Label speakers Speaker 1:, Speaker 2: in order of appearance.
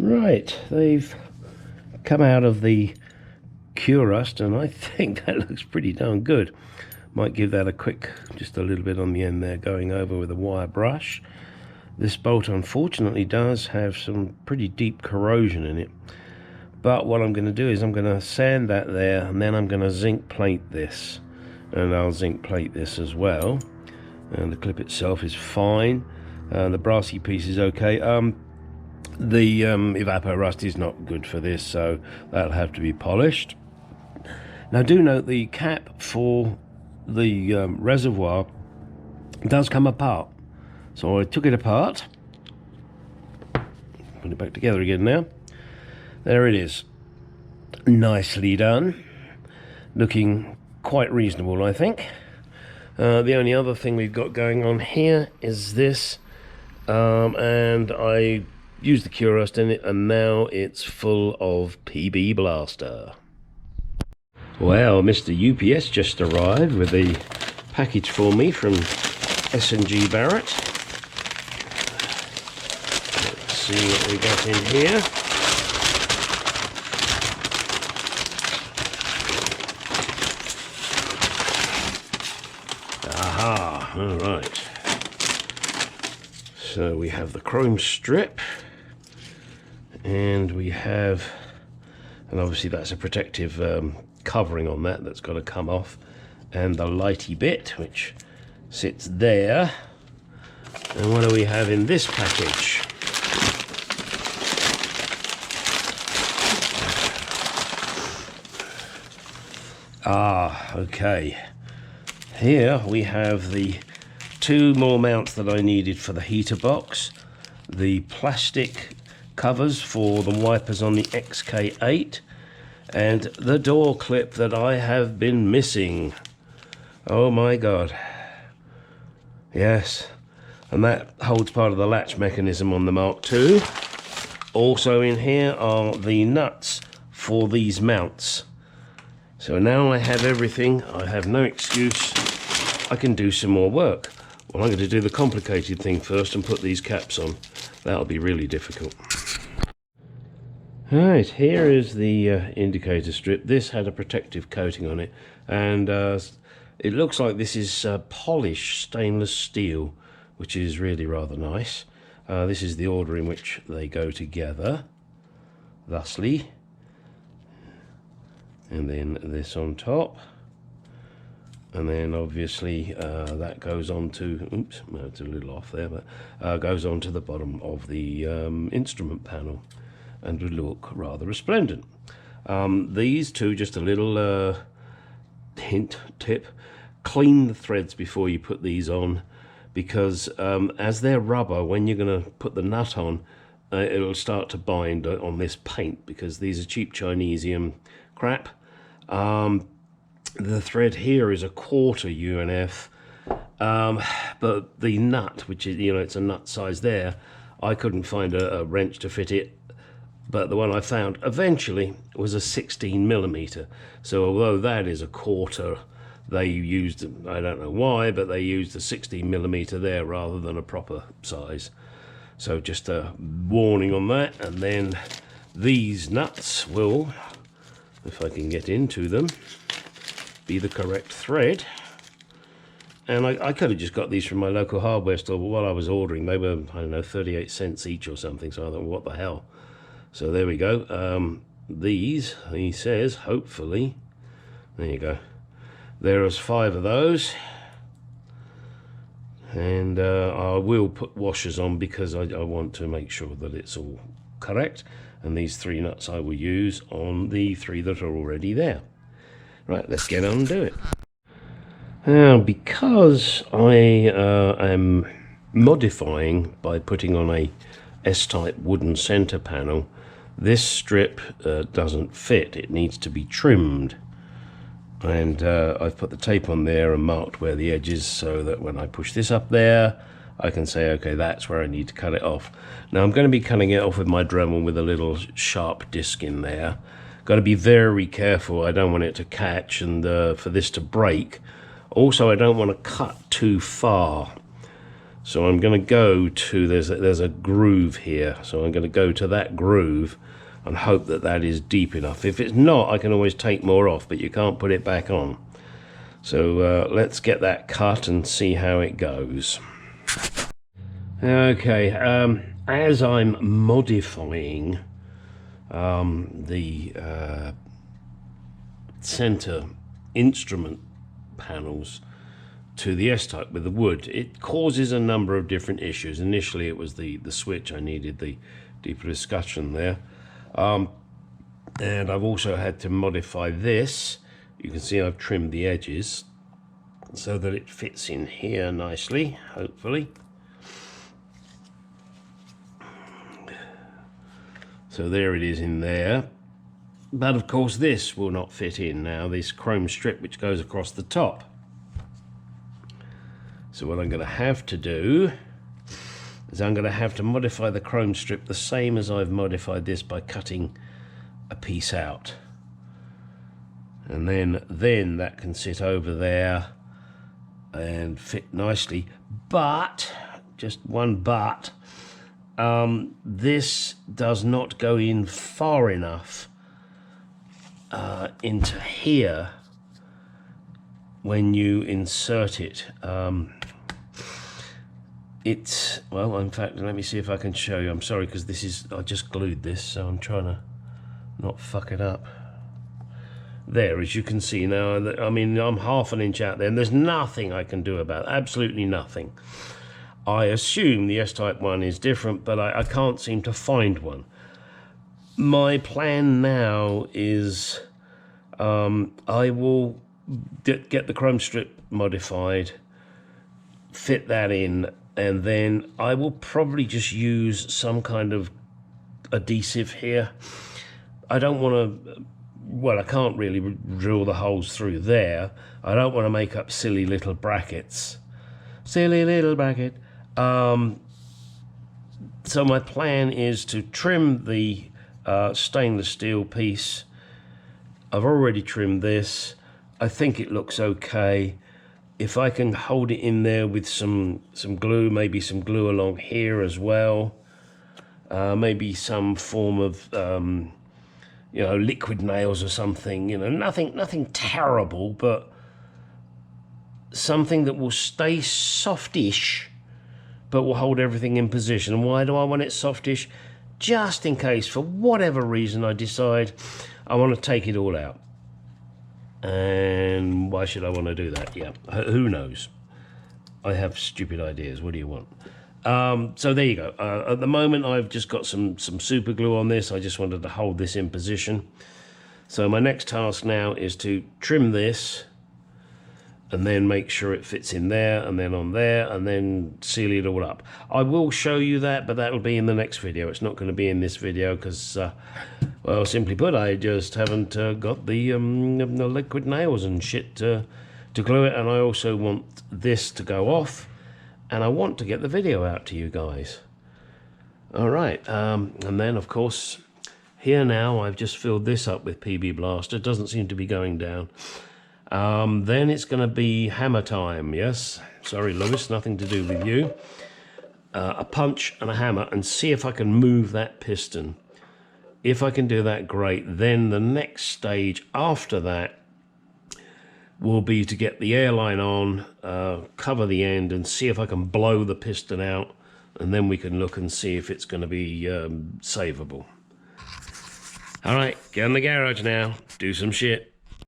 Speaker 1: Right, they've come out of the cure rust, and I think that looks pretty darn good. Might give that a quick, just a little bit on the end there, going over with a wire brush. This bolt unfortunately does have some pretty deep corrosion in it, but what I'm going to do is I'm going to sand that there, and then I'm going to zinc plate this, and I'll zinc plate this as well. And the clip itself is fine, the brassy piece is okay. The evapor rust is not good for this, so that'll have to be polished. Now do note the cap for the reservoir does come apart, so I took it apart, put it back together again now. There it is, nicely done, looking quite reasonable, I think. The only other thing we've got going on here is this, and I used the cure rust in it, and now it's full of PB Blaster. Well, Mr. UPS just arrived with a package for me from S&G Barrett. Let's see what we got in here. Aha, all right. So we have the chrome strip, and we have, and obviously that's a protective covering on that that's got to come off, and the lighty bit which sits there. And what do we have in this package? Okay, here we have the two more mounts that I needed for the heater box, the plastic covers for the wipers on the MKII, and the door clip that I have been missing. Oh my god. Yes, and that holds part of the latch mechanism on the Mark II. Also in here are the nuts for these mounts. So now I have everything, I have no excuse, I can do some more work. Well, I'm going to do the complicated thing first and put these caps on. That'll be really difficult. Right, here is the indicator strip. This had a protective coating on it, and it looks like this is polished stainless steel, which is really rather nice. This is the order in which they go together, thusly. And then this on top. And then obviously that goes on to, oops, no, it's a little off there, but goes on to the bottom of the instrument panel, and would look rather resplendent. These two, just a little hint, tip, clean the threads before you put these on, because as they're rubber, when you're going to put the nut on, it'll start to bind on this paint, because these are cheap Chinesium crap. The thread here is a 1/4 UNF, but the nut, which is, you know, it's a nut size there, I couldn't find a wrench to fit it, but the one I found eventually was a 16mm. So although that is a 1/4, they used, I don't know why, but they used a 16mm there rather than a proper size. So just a warning on that. And then these nuts will, if I can get into them, be the correct thread. And I could have just got these from my local hardware store, but while I was ordering, they were, I don't know, 38 cents each or something, so I thought, what the hell. So there we go. These, he says, hopefully, there you go, there's 5 of those, and I will put washers on because I want to make sure that it's all correct, and these 3 nuts I will use on the 3 that are already there. Right, let's get on and do it. Now, because I am modifying by putting on a S-type wooden center panel, this strip doesn't fit. It needs to be trimmed. And I've put the tape on there and marked where the edge is, so that when I push this up there, I can say, okay, that's where I need to cut it off. Now, I'm going to be cutting it off with my Dremel with a little sharp disc in there. Got to be very careful. I don't want it to catch and for this to break. Also, I don't want to cut too far. So I'm going to go to, there's a groove here, so I'm going to go to that groove and hope that that is deep enough. If it's not, I can always take more off, but you can't put it back on. So let's get that cut and see how it goes. Okay, as I'm modifying the center instrument panels to the S-type with the wood, it causes a number of different issues. Initially it was the switch. I needed the deeper discussion there, and I've also had to modify this. You can see I've trimmed the edges so that it fits in here nicely, hopefully. So there it is in there. But of course this will not fit in now, this chrome strip which goes across the top. So what I'm going to have to do is I'm going to have to modify the chrome strip the same as I've modified this by cutting a piece out. And then that can sit over there and fit nicely. But, just one but, this does not go in far enough into here when you insert it. It's, well, in fact, let me see if I can show you. I'm sorry, because this is, I just glued this, so I'm trying to not fuck it up. There, as you can see now, I mean, I'm half an inch out there, and there's nothing I can do about it, absolutely nothing. I assume the S-type one is different, but I can't seem to find one. My plan now is I will get the chrome strip modified, fit that in, and then I will probably just use some kind of adhesive here. I don't want to, well, I can't really drill the holes through there. I don't want to make up silly little brackets. Silly little bracket. So my plan is to trim the stainless steel piece. I've already trimmed this. I think it looks okay. If I can hold it in there with some glue, maybe some glue along here as well, maybe some form of you know, liquid nails or something, you know, nothing terrible, but something that will stay softish but will hold everything in position. And why do I want it softish? Just in case, for whatever reason, I decide I want to take it all out. And why should I want to do that? Yeah, who knows? I have stupid ideas. What do you want? So there you go. At the moment, I've just got some super glue on this. I just wanted to hold this in position. So my next task now is to trim this and then make sure it fits in there and then on there and then seal it all up. I will show you that, but that'll be in the next video. It's not going to be in this video because, well, simply put, I just haven't got the liquid nails and shit to glue it, and I also want this to go off, and I want to get the video out to you guys. All right, and then, of course, here now I've just filled this up with PB Blaster. It doesn't seem to be going down. Then it's going to be hammer time, yes? Sorry, Lewis, nothing to do with you. A punch and a hammer, and see if I can move that piston. If I can do that, great. Then the next stage after that will be to get the airline on, cover the end, and see if I can blow the piston out, and then we can look and see if it's going to be savable. All right, get in the garage now, do some shit.